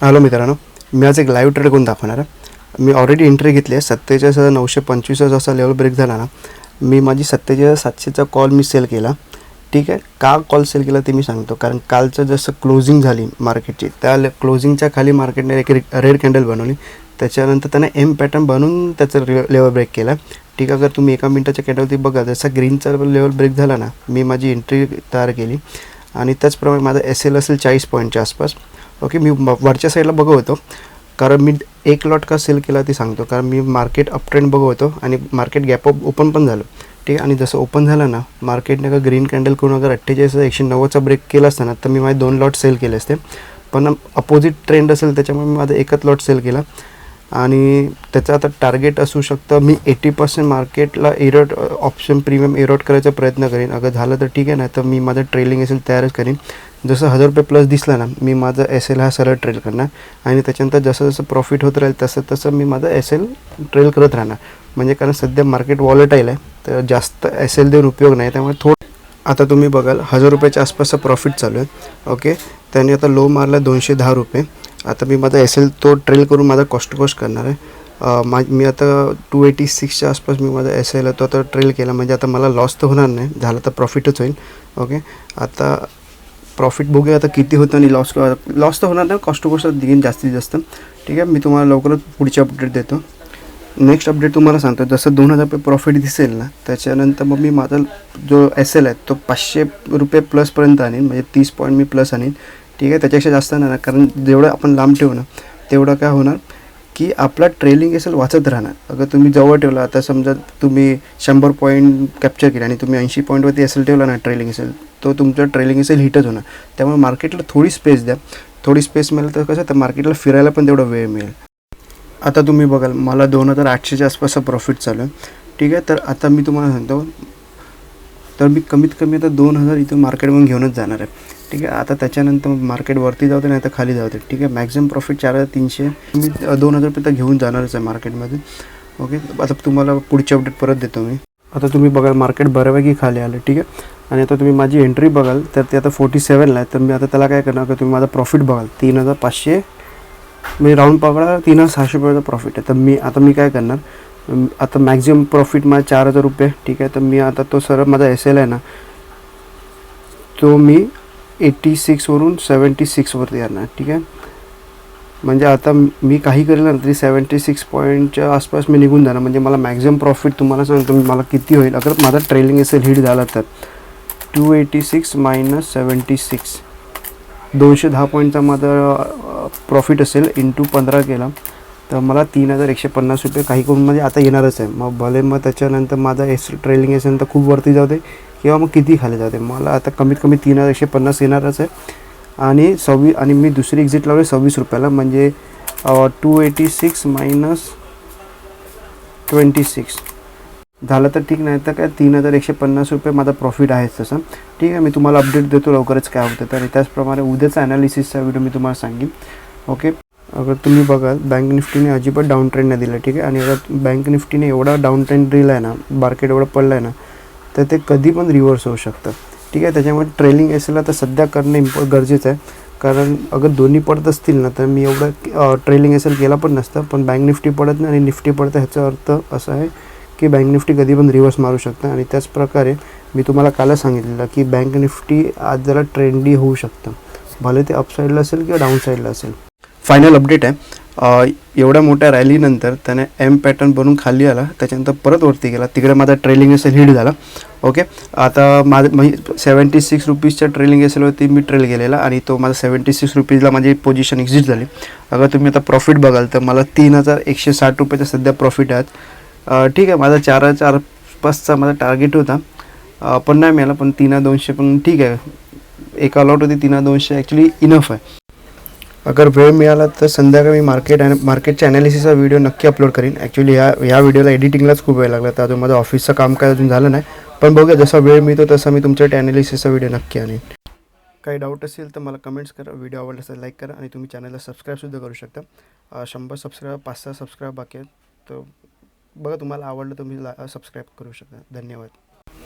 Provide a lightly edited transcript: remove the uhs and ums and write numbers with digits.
Hello मित्रांनो, मी आज एक लाईव्ह ट्रेड करून दाखवणार आहे. मी ऑलरेडी एंट्री घेतली आहे. 47,925 जसा लेवल ब्रेक झाला ना, मी माझी 47,700चा कॉल मी सेल केला. ठीक आहे, का कॉल सेल केला ते मी सांगतो. कारण कालचं जसं क्लोजिंग झाली मार्केटची, त्या क्लोजिंगच्या खाली मार्केटने एक रेड कॅन्डल बनवली. त्याच्यानंतर त्याने एम पॅटर्न बनवून त्याचं लेवल ब्रेक केला. ठीक आहे, अगर तुम्ही एका मिनटाच्या कॅन्डलवरती बघा, जसा ग्रीनचा लेवल ब्रेक झाला ना, मी माझी एंट्री तयार केली. आणि त्याचप्रमाणे माझा एस एल असेल 40 पॉईंटच्या आसपास. ओके, मी वरच्या साईडला बघत होतो. कारण मी एक लॉट का सेल केला ते सांगतो. कारण मी मार्केट अप ट्रेंड बघत होतो आणि मार्केट गॅप अप ओपन पण झालं. ठीक आहे, आणि जसं ओपन झालं ना, मार्केटने का ग्रीन कॅन्डल करून अगर 48,190चा ब्रेक केला असता ना, तर मी माझे 2 लॉट सेल केले असते. पण अपोजिट ट्रेंड असेल त्याच्यामुळे मी माझा एकच लॉट सेल केला. आणि त्याचं आता टार्गेट असू शकतं, मी 80% मार्केटला एरोट ऑप्शन प्रीमियम एरोट करायचा प्रयत्न करेन. अगर झालं तर ठीक आहे, नाही तर मी माझं ट्रेलिंग एस एल तयारच करेन. जसं 1,000 रुपये प्लस दिसला ना, मी माझा एस एल हा सरळ ट्रेल करणार. आणि त्याच्यानंतर जसं जसं प्रॉफिट होत राहील तसं तसं मी माझा एस एल ट्रेल करत राहणार. म्हणजे कारण सध्या मार्केट वॉलेटाईल आहे, तर जास्त एस एल देऊन उपयोग नाही. त्यामुळे आता तुम्ही बघाल 1,000 रुपयाच्या आसपासचा प्रॉफिट चालू आहे. ओके, त्याने आता लो मारला 210 रुपये. आता मी माझा एस एल तो ट्रेल करून माझा कॉस्ट करणार आहे. मी आता 286च्या आसपास मी माझा एस एल तो आता ट्रेल केला. म्हणजे आता मला लॉस तर होणार नाही, झालं तर प्रॉफिटच होईल. ओके, आता प्रॉफिट बघूया आता किती होतं आणि लॉस तर होणार नाही, कॉस्ट देईन जास्तीत जास्त. ठीक आहे, मी तुम्हाला लवकरच पुढची अपडेट देतो. नेक्स्ट अपडेट तुम्हाला सांगतो. जसं 2,000 रुपये प्रॉफिट दिसेल ना, त्याच्यानंतर मग मी माझा जो एस एल आहे तो 500 रुपये प्लसपर्यंत आणीन. म्हणजे 30 पॉईंट मी प्लस आणीन. ठीक आहे, त्याच्यापेक्षा जास्त नाही ना, कारण जेवढं आपण लांब ठेवू ना, तेवढं काय होणार की आपला ट्रेलिंग एस एल वाचत राहणार. अगर तुम्ही जवळ ठेवला, आता समजा तुम्ही 100 पॉईंट कॅप्चर केले आणि तुम्ही 80 पॉईंटवरती एस एल ठेवला ना ट्रेलिंग एस एल, तो तुमचं ट्रेलिंग एस एल हिटच होणार. त्यामुळे मार्केटला थोडी स्पेस द्या. थोडी स्पेस मिळेल तर कसं, तर मार्केटला फिरायला पण तेवढा वेळ मिळेल. आता तुम्ही बघाल मला 2,800च्या आसपासचा प्रॉफिट चालू आहे. ठीक आहे, तर आता मी तुम्हाला सांगतो, तर मी कमीत कमी आता 2,000 इथून मार्केटमधून घेऊनच जाणार आहे. ठीक आहे, आता त्याच्यानंतर मार्केट वरती जाऊ दे नाही तर खाली जाऊ दे. ठीक आहे, मॅक्झिमम प्रॉफिट 4,300 मी 2,000 रुपये तर घेऊन जाणारच आहे मार्केटमध्ये. ओके, आता तुम्हाला पुढची अपडेट परत देतो मी. आता तुम्ही बघाल मार्केट बऱ्यापैकी खाली आलं. ठीक आहे, आणि आता तुम्ही माझी एंट्री बघाल तर ते आता 47ला आहे. तर मी आता त्याला काय करणार, का तुम्ही माझा प्रॉफिट बघाल 3,500, मी राऊंड पकडा 3,600 रुपयाचा प्रॉफिट आहे. तर मी काय करणार, आता मॅक्झिमम प्रॉफिट माझा 4,000 रुपये. ठीक आहे, तर मी आता तो सरळ माझा एस एल आहे ना, तो मी 86वरून 76वरती आणणार. ठीक आहे, म्हणजे आता मी काही करेल ना तरी 76 पॉईंटच्या आसपास मी निघून जाणार. म्हणजे मला मॅक्झिमम प्रॉफिट तुम्हाला सांगतो मी मला किती होईल. अगर माझा ट्रेलिंग एस एल हिट झाला तर 286 - 76, 210 पॉईंटचा माझा प्रॉफिट असेल. इंटू 15 केला तर मला 3,150 रुपये काही करून म्हणजे आता येणारच आहे. मग भले मग त्याच्यानंतर माझा ट्रेलिंग एस एल तर खूप वरती जाऊ दे किंवा मग किती खाली जाऊ दे, मला आता कमीत कमी 3,150 येणारच आहे. आणि मी दुसरी एक्झिट लावली 26 रुपयाला. म्हणजे 286 - 26 झालं तर ठीक, नाही तर काय 3,150 रुपये माझा प्रॉफिट आहेच तसं. ठीक आहे, मी तुम्हाला अपडेट देतो लवकरच काय होतं. तर त्याचप्रमाणे उद्याचा ॲनालिसिसचा व्हिडिओ मी तुम्हाला सांगेन. ओके, अगर तुम्ही बघाल बँक निफ्टीने अजिबात डाऊन ट्रेंड नाही दिला. ठीक आहे, आणि अगर बँक निफ्टीने एवढा डाऊन ट्रेंड दिला आहे ना, मार्केट एवढं पडलं आहे ना, तर ते कधी पण रिव्हर्स होऊ शकतं. ठीक आहे, त्याच्यामुळे ट्रेलिंग एस एलला तर सध्या करणं गरजेचं आहे. कारण अगर दोन्ही पडत असतील ना, तर मी एवढं ट्रेलिंग एस एल केला पण नसतं. पण बँक निफ्टी पडत नाही आणि निफ्टी पडतं, ह्याचा अर्थ असा आहे की बँक निफ्टी कधी पण रिव्हर्स मारू शकतं. आणि त्याचप्रकारे मी तुम्हाला कालच सांगितलेलं की बँक निफ्टी आज जरा ट्रेंडी होऊ शकतं, भले ते अपसाईडला असेल किंवा डाऊन साईडला असेल. फायनल अपडेट आहे, एवढ्या मोठ्या रॅलीनंतर त्याने एम पॅटर्न बनवून खाली आला, त्याच्यानंतर परत वरती गेला. तिकडे माझा ट्रेलिंग एस एल हिट झाला. ओके, आता म्हणजे 76 रुपीजच्या ट्रेलिंग एस एलवरती मी ट्रेल गेलेला आणि तो माझा 76 रुपीजला माझी पोझिशन एक्झिट झाली. अगर तुम्ही आता प्रॉफिट बघाल तर मला 3,160 रुपयाचा सध्या प्रॉफिट आहे. ठीक आहे, माझा 4,000 आसपासचा माझा टार्गेट होता, पण नाही मिळाला. पण 3,200 पण ठीक आहे, एका लॉट होती 3,200 ॲक्च्युली इनफ आहे. अगर वेळ मिळाला तर संध्याकाळी मार्केटच्या ॲनालिसिसचा व्हिडिओ नक्की अपलोड करीन. ॲक्च्युली ह्या व्हिडिओला एडिटिंगलाच खूप वेळ लागला, तर अजून माझं ऑफिसचं काम काय अजून झालं नाही. पण बघूया, जसा वेळ मिळतो तसा मी तुमच्यासाठी ॲनालिसिसचा व्हिडिओ नक्की आणेन. काही डाऊट असेल तर मला कमेंट्स करा. व्हिडिओ आवडला तर लाईक करा आणि तुम्ही चॅनलला सबस्क्राईबसुद्धा करू शकता. 100 सबस्क्राईब 5-6 सबस्क्राईब बाकी आहेत, तर बघा तुम्हाला आवडलं तर तुम्ही सबस्क्राईब करू शकता. धन्यवाद.